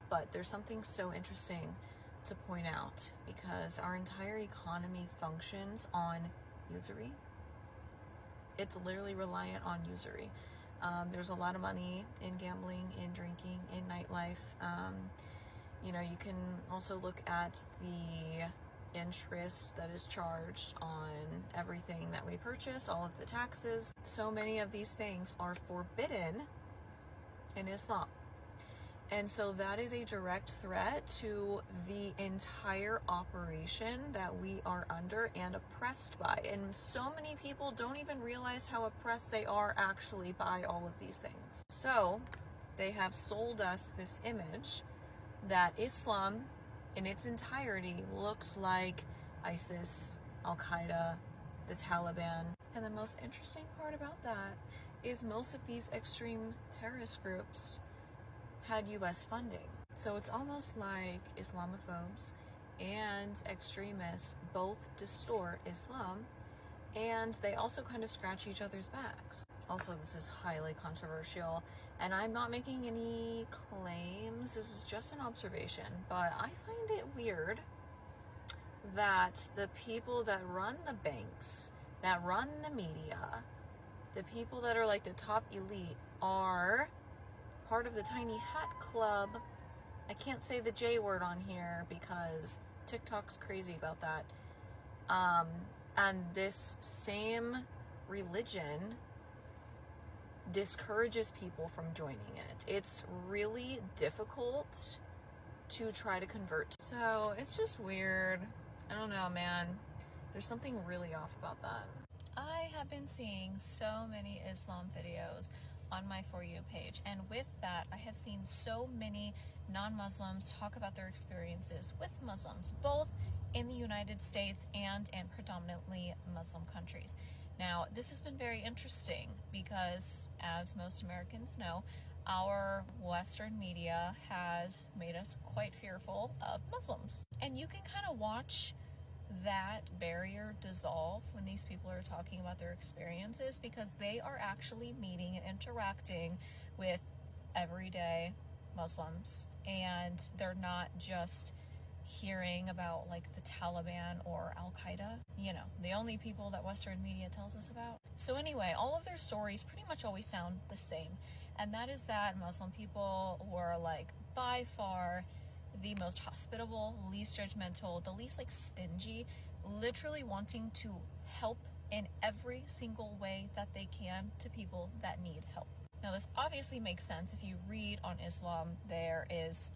But there's something so interesting to point out, because our entire economy functions on usury. It's literally reliant on usury. There's a lot of money in gambling, in drinking, in nightlife. You know, you can also look at the interest that is charged on everything that we purchase, all of the taxes. So many of these things are forbidden in Islam. And so that is a direct threat to the entire operation that we are under and oppressed by. And so many people don't even realize how oppressed they are actually by all of these things. So they have sold us this image that Islam in its entirety looks like ISIS, Al-Qaeda, the Taliban. And the most interesting part about that is most of these extreme terrorist groups had US funding. So it's almost like Islamophobes and extremists both distort Islam, and they also kind of scratch each other's backs. Also, this is highly controversial, and I'm not making any claims, this is just an observation, but I find it weird that the people that run the banks, that run the media, the people that are like the top elite are part of the Tiny Hat Club. I can't say the J word on here because TikTok's crazy about that. And this same religion discourages people from joining it. It's really difficult to try to convert. So it's just weird. I don't know, man. There's something really off about that. I have been seeing so many Islam videos on my For You page, and with that I have seen so many non-Muslims talk about their experiences with Muslims, both in the United States and in predominantly Muslim countries. Now, this has been very interesting because, as most Americans know, our Western media has made us quite fearful of Muslims, and you can kind of watch that barrier dissolve when these people are talking about their experiences, because they are actually meeting and interacting with everyday Muslims, and they're not just hearing about like the Taliban or Al-Qaeda, you know, the only people that Western media tells us about. So anyway, all of their stories pretty much always sound the same, and that is that Muslim people were like by far the most hospitable, least judgmental, the least like stingy, literally wanting to help in every single way that they can to people that need help. Now, this obviously makes sense if you read on Islam. There is